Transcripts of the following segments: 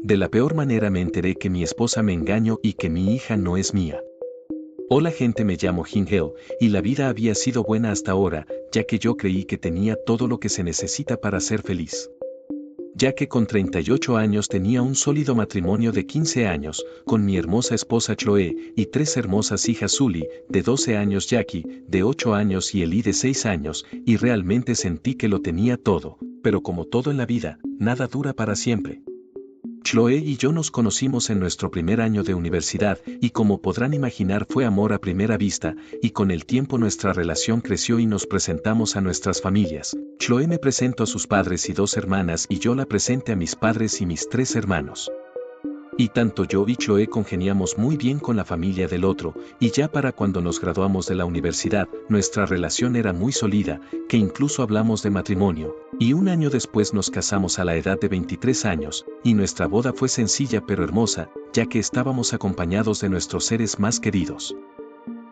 De la peor manera me enteré que mi esposa me engañó y que mi hija no es mía. Hola gente, me llamo Jin-hel, y la vida había sido buena hasta ahora, ya que yo creí que tenía todo lo que se necesita para ser feliz. Ya que con 38 años tenía un sólido matrimonio de 15 años, con mi hermosa esposa Chloe, y 3 hermosas hijas: Sully, de 12 años, Jackie, de 8 años y Ellie, de 6 años, y realmente sentí que lo tenía todo, pero como todo en la vida, nada dura para siempre. Chloe y yo nos conocimos en nuestro primer año de universidad y, como podrán imaginar, fue amor a primera vista, y con el tiempo nuestra relación creció y nos presentamos a nuestras familias. Chloe me presentó a sus padres y 2 hermanas y yo la presenté a mis padres y mis 3 hermanos. Y tanto yo y Chloe congeniamos muy bien con la familia del otro, y ya para cuando nos graduamos de la universidad, nuestra relación era muy sólida, que incluso hablamos de matrimonio, y un año después nos casamos a la edad de 23 años, y nuestra boda fue sencilla pero hermosa, ya que estábamos acompañados de nuestros seres más queridos.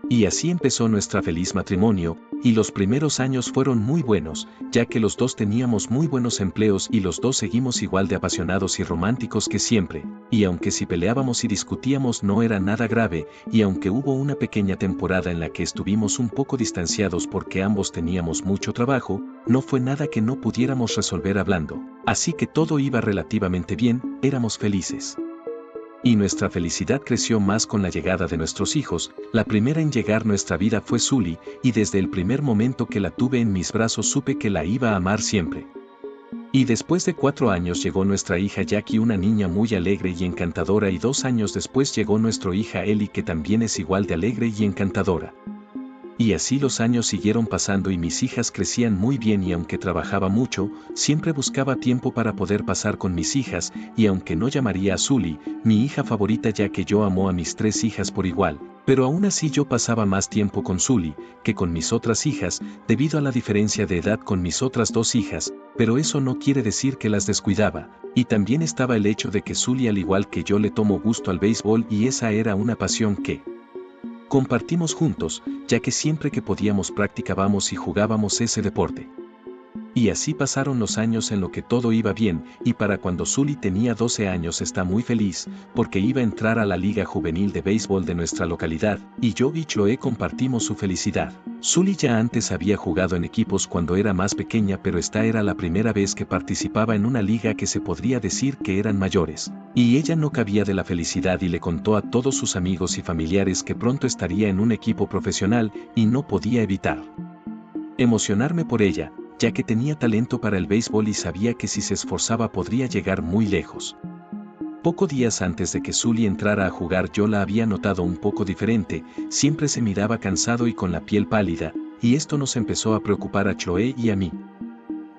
Y así empezó nuestro feliz matrimonio, y los primeros años fueron muy buenos, ya que los dos teníamos muy buenos empleos y los dos seguimos igual de apasionados y románticos que siempre, y aunque si peleábamos y discutíamos no era nada grave, y aunque hubo una pequeña temporada en la que estuvimos un poco distanciados porque ambos teníamos mucho trabajo, no fue nada que no pudiéramos resolver hablando, así que todo iba relativamente bien, éramos felices. Y nuestra felicidad creció más con la llegada de nuestros hijos. La primera en llegar a nuestra vida fue Sully, y desde el primer momento que la tuve en mis brazos supe que la iba a amar siempre. Y después de 4 años llegó nuestra hija Jackie, una niña muy alegre y encantadora, y 2 años después llegó nuestra hija Ellie, que también es igual de alegre y encantadora. Y así los años siguieron pasando y mis hijas crecían muy bien, y aunque trabajaba mucho, siempre buscaba tiempo para poder pasar con mis hijas, y aunque no llamaría a Sully mi hija favorita, ya que yo amo a mis 3 hijas por igual, pero aún así yo pasaba más tiempo con Sully que con mis otras hijas, debido a la diferencia de edad con mis otras 2 hijas, pero eso no quiere decir que las descuidaba, y también estaba el hecho de que Sully, al igual que yo, le tomó gusto al béisbol, y esa era una pasión que compartimos juntos, ya que siempre que podíamos practicábamos y jugábamos ese deporte. Y así pasaron los años en lo que todo iba bien, y para cuando Sully tenía 12 años está muy feliz, porque iba a entrar a la liga juvenil de béisbol de nuestra localidad, y yo y Chloe compartimos su felicidad. Sully ya antes había jugado en equipos cuando era más pequeña, pero esta era la primera vez que participaba en una liga que se podría decir que eran mayores, y ella no cabía de la felicidad y le contó a todos sus amigos y familiares que pronto estaría en un equipo profesional, y no podía evitar emocionarme por ella, ya que tenía talento para el béisbol y sabía que si se esforzaba podría llegar muy lejos. Pocos días antes de que Sully entrara a jugar yo la había notado un poco diferente, siempre se miraba cansado y con la piel pálida, y esto nos empezó a preocupar a Chloe y a mí.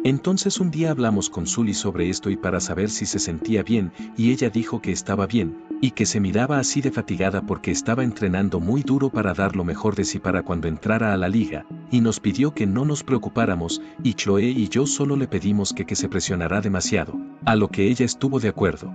Entonces un día hablamos con Sully sobre esto y para saber si se sentía bien, y ella dijo que estaba bien, y que se miraba así de fatigada porque estaba entrenando muy duro para dar lo mejor de sí para cuando entrara a la liga, y nos pidió que no nos preocupáramos, y Chloe y yo solo le pedimos que se presionara demasiado, a lo que ella estuvo de acuerdo.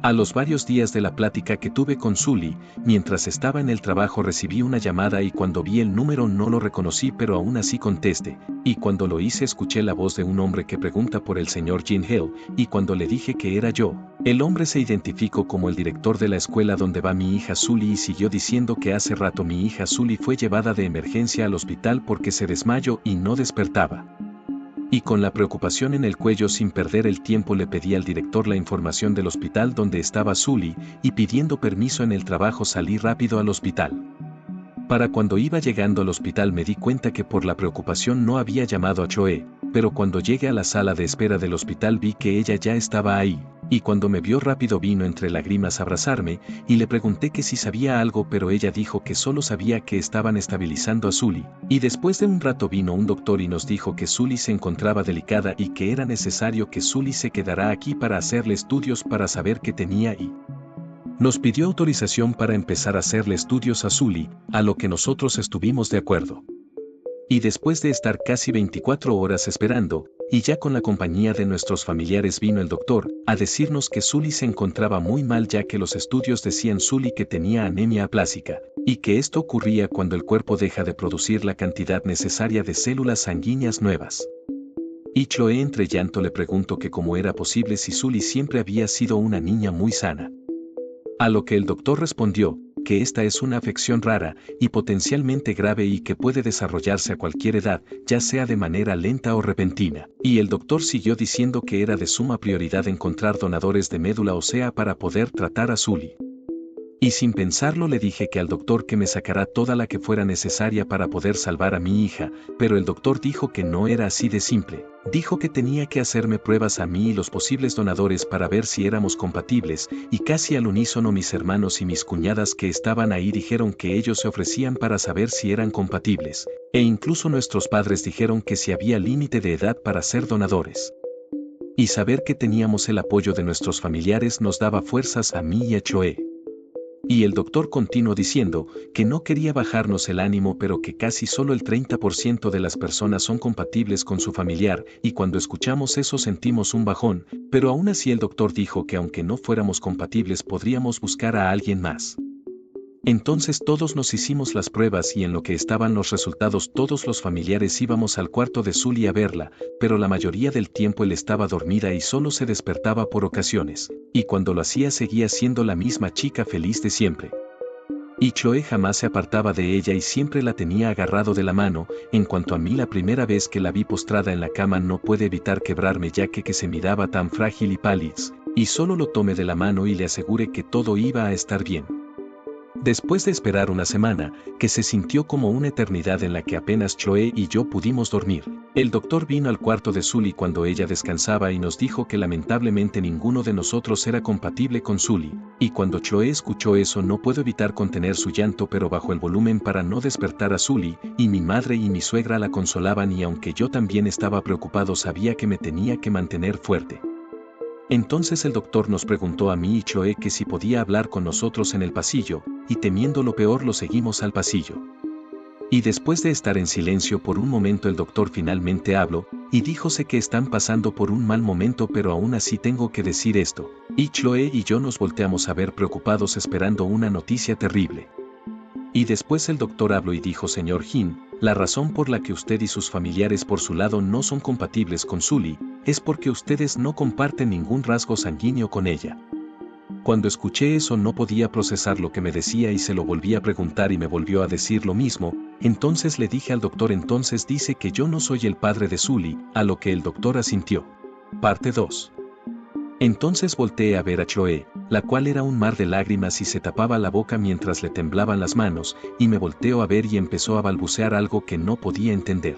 A los varios días de la plática que tuve con Sully, mientras estaba en el trabajo recibí una llamada y cuando vi el número no lo reconocí, pero aún así contesté, y cuando lo hice escuché la voz de un hombre que pregunta por el señor Jin-hel, y cuando le dije que era yo, el hombre se identificó como el director de la escuela donde va mi hija Sully y siguió diciendo que hace rato mi hija Sully fue llevada de emergencia al hospital porque se desmayó y no despertaba. Y con la preocupación en el cuello, sin perder el tiempo, le pedí al director la información del hospital donde estaba Sully, y pidiendo permiso en el trabajo salí rápido al hospital. Para cuando iba llegando al hospital me di cuenta que por la preocupación no había llamado a Chloe, pero cuando llegué a la sala de espera del hospital vi que ella ya estaba ahí, y cuando me vio rápido vino entre lágrimas a abrazarme, y le pregunté que si sabía algo, pero ella dijo que solo sabía que estaban estabilizando a Sully, y después de un rato vino un doctor y nos dijo que Sully se encontraba delicada y que era necesario que Sully se quedara aquí para hacerle estudios para saber qué tenía y nos pidió autorización para empezar a hacerle estudios a Sully, a lo que nosotros estuvimos de acuerdo. Y después de estar casi 24 horas esperando, y ya con la compañía de nuestros familiares, vino el doctor a decirnos que Sully se encontraba muy mal, ya que los estudios decían Sully que tenía anemia aplásica, y que esto ocurría cuando el cuerpo deja de producir la cantidad necesaria de células sanguíneas nuevas. Y Chloe entre llanto le preguntó que cómo era posible si Sully siempre había sido una niña muy sana. A lo que el doctor respondió, que esta es una afección rara y potencialmente grave y que puede desarrollarse a cualquier edad, ya sea de manera lenta o repentina. Y el doctor siguió diciendo que era de suma prioridad encontrar donadores de médula ósea para poder tratar a Sully. Y sin pensarlo le dije que al doctor que me sacará toda la que fuera necesaria para poder salvar a mi hija, pero el doctor dijo que no era así de simple. Dijo que tenía que hacerme pruebas a mí y los posibles donadores para ver si éramos compatibles, y casi al unísono mis hermanos y mis cuñadas que estaban ahí dijeron que ellos se ofrecían para saber si eran compatibles, e incluso nuestros padres dijeron que si había límite de edad para ser donadores. Y saber que teníamos el apoyo de nuestros familiares nos daba fuerzas a mí y a Chloe. Y el doctor continuó diciendo que no quería bajarnos el ánimo, pero que casi solo el 30% de las personas son compatibles con su familiar, y cuando escuchamos eso sentimos un bajón, pero aún así el doctor dijo que aunque no fuéramos compatibles podríamos buscar a alguien más. Entonces todos nos hicimos las pruebas y en lo que estaban los resultados todos los familiares íbamos al cuarto de Sully a verla, pero la mayoría del tiempo él estaba dormida y solo se despertaba por ocasiones, y cuando lo hacía seguía siendo la misma chica feliz de siempre. Y Chloe jamás se apartaba de ella y siempre la tenía agarrado de la mano. En cuanto a mí, la primera vez que la vi postrada en la cama no pude evitar quebrarme ya que se miraba tan frágil y pálida, y solo lo tomé de la mano y le aseguré que todo iba a estar bien. Después de esperar una semana, que se sintió como una eternidad en la que apenas Chloe y yo pudimos dormir, el doctor vino al cuarto de Sully cuando ella descansaba y nos dijo que lamentablemente ninguno de nosotros era compatible con Sully, y cuando Chloe escuchó eso no pudo evitar contener su llanto pero bajó el volumen para no despertar a Sully, y mi madre y mi suegra la consolaban y aunque yo también estaba preocupado sabía que me tenía que mantener fuerte. Entonces el doctor nos preguntó a mí y Chloe que si podía hablar con nosotros en el pasillo, y temiendo lo peor lo seguimos al pasillo. Y después de estar en silencio por un momento el doctor finalmente habló, y dijo sé que están pasando por un mal momento pero aún así tengo que decir esto. Y Chloe y yo nos volteamos a ver preocupados esperando una noticia terrible. Y después el doctor habló y dijo señor Hinn, la razón por la que usted y sus familiares por su lado no son compatibles con Sully, es porque ustedes no comparten ningún rasgo sanguíneo con ella. Cuando escuché eso no podía procesar lo que me decía y se lo volví a preguntar y me volvió a decir lo mismo, entonces le dije al doctor entonces dice que yo no soy el padre de Sully, a lo que el doctor asintió. Parte 2. Entonces volteé a ver a Chloe, la cual era un mar de lágrimas y se tapaba la boca mientras le temblaban las manos, y me volteó a ver y empezó a balbucear algo que no podía entender.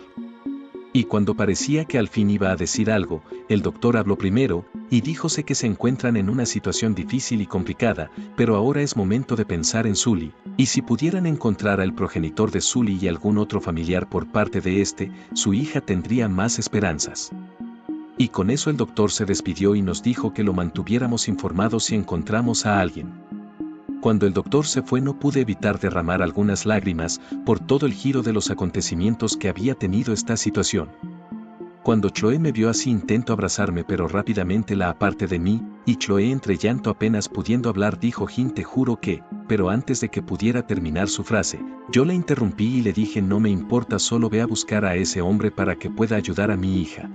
Y cuando parecía que al fin iba a decir algo, el doctor habló primero, y díjose que se encuentran en una situación difícil y complicada, pero ahora es momento de pensar en Sully, y si pudieran encontrar al progenitor de Sully y algún otro familiar por parte de este, su hija tendría más esperanzas. Y con eso el doctor se despidió y nos dijo que lo mantuviéramos informados si encontramos a alguien. Cuando el doctor se fue no pude evitar derramar algunas lágrimas por todo el giro de los acontecimientos que había tenido esta situación. Cuando Chloe me vio así intentó abrazarme pero rápidamente la aparté de mí, y Chloe entre llanto apenas pudiendo hablar dijo Hinn te juro que, pero antes de que pudiera terminar su frase, yo la interrumpí y le dije no me importa solo ve a buscar a ese hombre para que pueda ayudar a mi hija.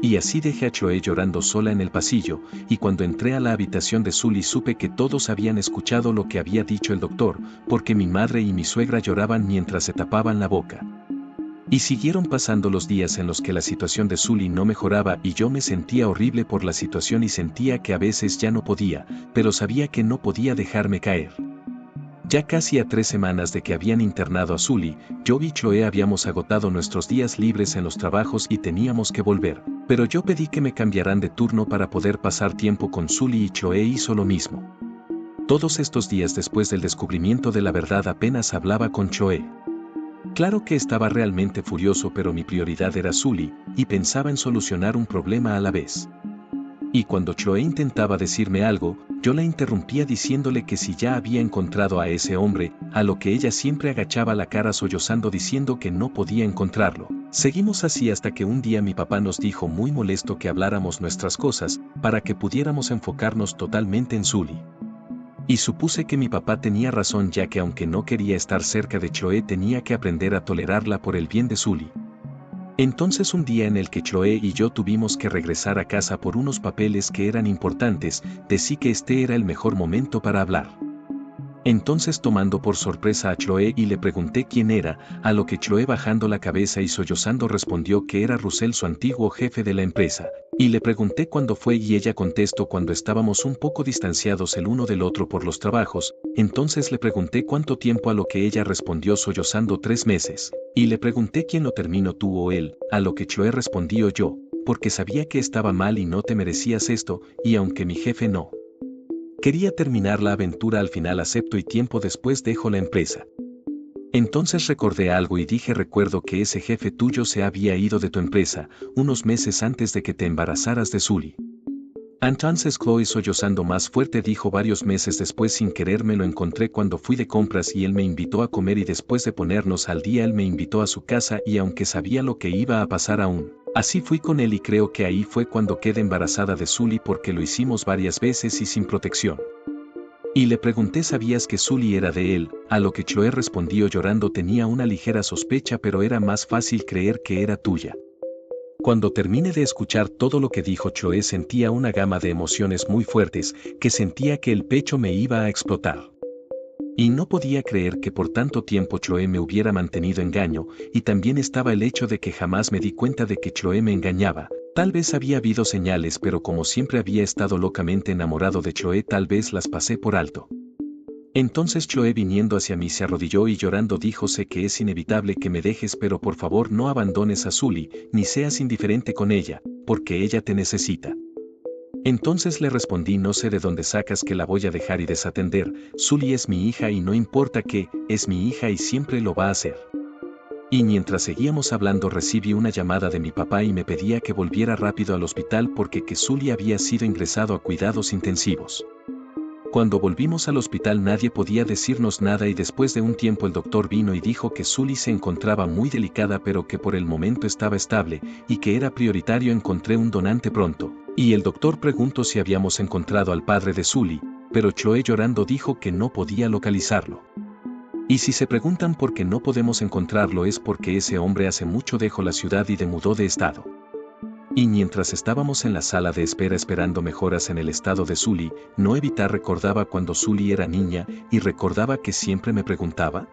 Y así dejé a Chloe llorando sola en el pasillo, y cuando entré a la habitación de Sully supe que todos habían escuchado lo que había dicho el doctor, porque mi madre y mi suegra lloraban mientras se tapaban la boca. Y siguieron pasando los días en los que la situación de Sully no mejoraba y yo me sentía horrible por la situación y sentía que a veces ya no podía, pero sabía que no podía dejarme caer. Ya casi a 3 semanas de que habían internado a Sully, yo y Chloe habíamos agotado nuestros días libres en los trabajos y teníamos que volver, pero yo pedí que me cambiaran de turno para poder pasar tiempo con Sully y Chloe hizo lo mismo. Todos estos días después del descubrimiento de la verdad apenas hablaba con Chloe. Claro que estaba realmente furioso pero mi prioridad era Sully, y pensaba en solucionar un problema a la vez. Y cuando Chloe intentaba decirme algo, yo la interrumpía diciéndole que si ya había encontrado a ese hombre, a lo que ella siempre agachaba la cara sollozando diciendo que no podía encontrarlo. Seguimos así hasta que un día mi papá nos dijo muy molesto que habláramos nuestras cosas, para que pudiéramos enfocarnos totalmente en Sully. Y supuse que mi papá tenía razón ya que aunque no quería estar cerca de Chloe tenía que aprender a tolerarla por el bien de Sully. Entonces un día en el que Chloe y yo tuvimos que regresar a casa por unos papeles que eran importantes, decí que este era el mejor momento para hablar. Entonces tomando por sorpresa a Chloe y le pregunté quién era, a lo que Chloe bajando la cabeza y sollozando respondió que era Russell, su antiguo jefe de la empresa, y le pregunté cuándo fue y ella contestó cuando estábamos un poco distanciados el uno del otro por los trabajos. Entonces le pregunté cuánto tiempo, a lo que ella respondió sollozando 3 meses, y le pregunté quién lo terminó, tú o él, a lo que Chloe respondió yo, porque sabía que estaba mal y no te merecías esto, y aunque mi jefe no quería terminar la aventura, al final acepto y tiempo después dejo la empresa. Entonces recordé algo y dije, recuerdo que ese jefe tuyo se había ido de tu empresa unos meses antes de que te embarazaras de Sully. Entonces Chloe, sollozando más fuerte, dijo, varios meses después, sin querer me lo encontré cuando fui de compras y él me invitó a comer, y después de ponernos al día él me invitó a su casa, y aunque sabía lo que iba a pasar aún así fui con él, y creo que ahí fue cuando quedé embarazada de Sully, porque lo hicimos varias veces y sin protección. Y le pregunté, ¿sabías que Sully era de él? A lo que Chloe respondió llorando, tenía una ligera sospecha, pero era más fácil creer que era tuya. Cuando terminé de escuchar todo lo que dijo Chloe, sentía una gama de emociones muy fuertes, que sentía que el pecho me iba a explotar. Y no podía creer que por tanto tiempo Chloe me hubiera mantenido engaño, y también estaba el hecho de que jamás me di cuenta de que Chloe me engañaba. Tal vez había habido señales, pero como siempre había estado locamente enamorado de Chloe, tal vez las pasé por alto. Entonces Chloe, viniendo hacia mí, se arrodilló y llorando dijo, sé que es inevitable que me dejes, pero por favor no abandones a Sully, ni seas indiferente con ella, porque ella te necesita. Entonces le respondí, no sé de dónde sacas que la voy a dejar y desatender. Sully es mi hija y no importa qué, es mi hija y siempre lo va a hacer. Y mientras seguíamos hablando recibí una llamada de mi papá y me pedía que volviera rápido al hospital porque que Sully había sido ingresado a cuidados intensivos. Cuando volvimos al hospital nadie podía decirnos nada, y después de un tiempo el doctor vino y dijo que Sully se encontraba muy delicada, pero que por el momento estaba estable y que era prioritario encontrar un donante pronto. Y el doctor preguntó si habíamos encontrado al padre de Sully, pero Chloe llorando dijo que no podía localizarlo. Y si se preguntan por qué no podemos encontrarlo, es porque ese hombre hace mucho dejó la ciudad y mudó de estado. Y mientras estábamos en la sala de espera esperando mejoras en el estado de Sully, no evitar recordaba cuando Sully era niña, y recordaba que siempre me preguntaba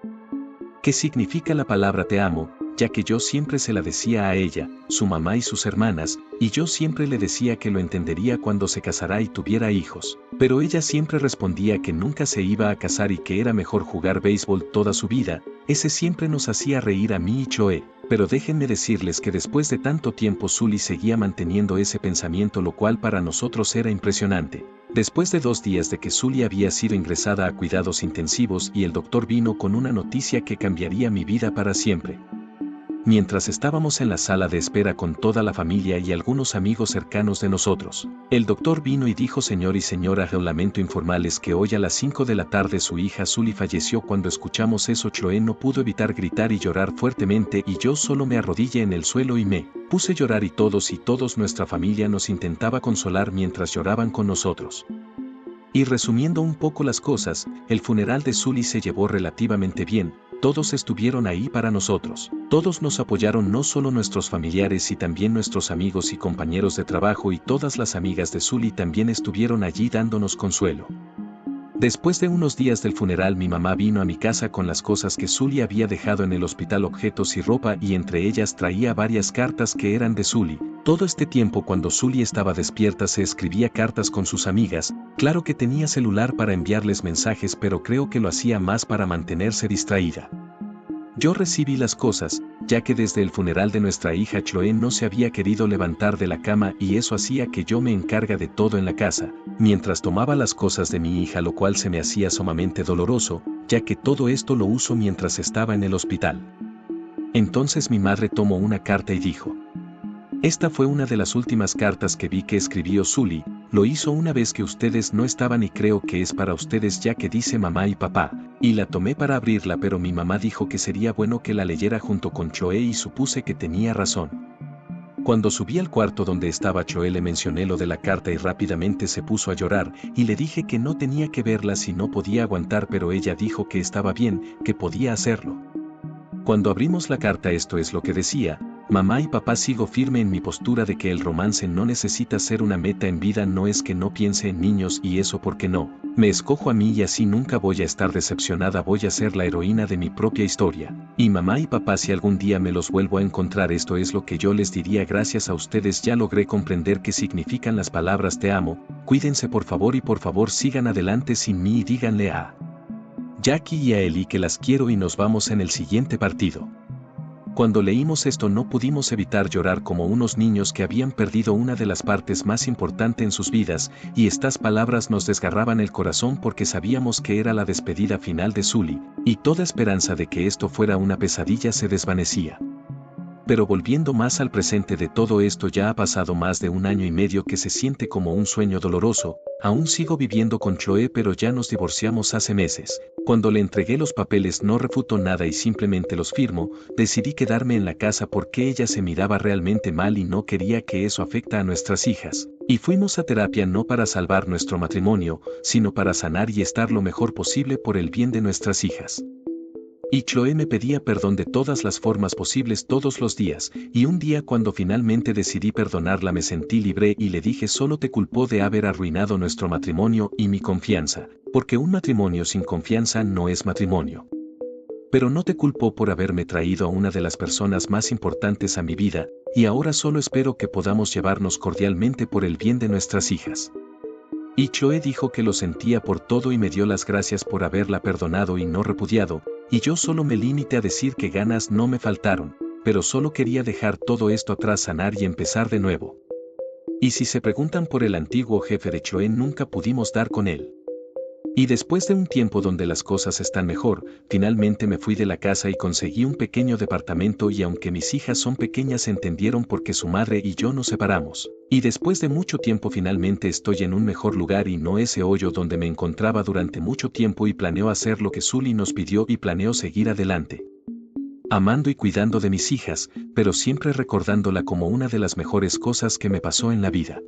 ¿qué significa la palabra te amo?, ya que yo siempre se la decía a ella, su mamá y sus hermanas, y yo siempre le decía que lo entendería cuando se casara y tuviera hijos, pero ella siempre respondía que nunca se iba a casar y que era mejor jugar béisbol toda su vida. Ese siempre nos hacía reír a mí y Chloe, pero déjenme decirles que después de tanto tiempo Sully seguía manteniendo ese pensamiento, lo cual para nosotros era impresionante. Después de 2 días de que Sully había sido ingresada a cuidados intensivos y el doctor vino con una noticia que cambiaría mi vida para siempre. Mientras estábamos en la sala de espera con toda la familia y algunos amigos cercanos de nosotros, el doctor vino y dijo, señor y señora, lamento informarles que hoy a las 5 de la tarde su hija Sully falleció. Cuando escuchamos eso Chloe no pudo evitar gritar y llorar fuertemente, y yo solo me arrodillé en el suelo y me puse a llorar, y todos nuestra familia nos intentaba consolar mientras lloraban con nosotros. Y resumiendo un poco las cosas, el funeral de Sully se llevó relativamente bien, todos estuvieron ahí para nosotros, todos nos apoyaron, no solo nuestros familiares y también nuestros amigos y compañeros de trabajo, y todas las amigas de Sully también estuvieron allí dándonos consuelo. Después de unos días del funeral mi mamá vino a mi casa con las cosas que Sully había dejado en el hospital, objetos y ropa, y entre ellas traía varias cartas que eran de Sully. Todo este tiempo cuando Sully estaba despierta se escribía cartas con sus amigas. Claro que tenía celular para enviarles mensajes, pero creo que lo hacía más para mantenerse distraída. Yo recibí las cosas, ya que desde el funeral de nuestra hija Chloe no se había querido levantar de la cama, y eso hacía que yo me encarga de todo en la casa, mientras tomaba las cosas de mi hija, lo cual se me hacía sumamente doloroso, ya que todo esto lo uso mientras estaba en el hospital. Entonces mi madre tomó una carta y dijo: esta fue una de las últimas cartas que vi que escribió Sully, lo hizo una vez que ustedes no estaban y creo que es para ustedes, ya que dice mamá y papá, y la tomé para abrirla, pero mi mamá dijo que sería bueno que la leyera junto con Chloe y supuse que tenía razón. Cuando subí al cuarto donde estaba Chloe le mencioné lo de la carta y rápidamente se puso a llorar, y le dije que no tenía que verla si no podía aguantar, pero ella dijo que estaba bien, que podía hacerlo. Cuando abrimos la carta esto es lo que decía: Mamá y papá, sigo firme en mi postura de que el romance no necesita ser una meta en vida. No es que no piense en niños y eso porque no. Me escojo a mí y así nunca voy a estar decepcionada, voy a ser la heroína de mi propia historia. Y mamá y papá, si algún día me los vuelvo a encontrar, esto es lo que yo les diría: gracias a ustedes ya logré comprender qué significan las palabras te amo, cuídense por favor y por favor sigan adelante sin mí y díganle a Jackie y a Ellie que las quiero y nos vamos en el siguiente partido. Cuando leímos esto no pudimos evitar llorar como unos niños que habían perdido una de las partes más importantes en sus vidas, y estas palabras nos desgarraban el corazón porque sabíamos que era la despedida final de Sully, y toda esperanza de que esto fuera una pesadilla se desvanecía. Pero volviendo más al presente de todo esto, ya ha pasado más de 1 año y medio que se siente como un sueño doloroso. Aún sigo viviendo con Chloe, pero ya nos divorciamos hace meses. Cuando le entregué los papeles no refutó nada y simplemente los firmó. Decidí quedarme en la casa porque ella se miraba realmente mal y no quería que eso afecte a nuestras hijas. Y fuimos a terapia no para salvar nuestro matrimonio, sino para sanar y estar lo mejor posible por el bien de nuestras hijas. Y Chloe me pedía perdón de todas las formas posibles todos los días, y un día cuando finalmente decidí perdonarla me sentí libre y le dije: solo te culpo de haber arruinado nuestro matrimonio y mi confianza, porque un matrimonio sin confianza no es matrimonio. Pero no te culpo por haberme traído a una de las personas más importantes a mi vida, y ahora solo espero que podamos llevarnos cordialmente por el bien de nuestras hijas. Y Chloe dijo que lo sentía por todo y me dio las gracias por haberla perdonado y no repudiado, y yo solo me limité a decir que ganas no me faltaron, pero solo quería dejar todo esto atrás, sanar y empezar de nuevo. Y si se preguntan por el antiguo jefe de Chloe, nunca pudimos dar con él. Y después de un tiempo donde las cosas están mejor, finalmente me fui de la casa y conseguí un pequeño departamento, y aunque mis hijas son pequeñas entendieron por qué su madre y yo nos separamos. Y después de mucho tiempo finalmente estoy en un mejor lugar y no ese hoyo donde me encontraba durante mucho tiempo, y planeo hacer lo que Sully nos pidió y planeo seguir adelante, amando y cuidando de mis hijas, pero siempre recordándola como una de las mejores cosas que me pasó en la vida.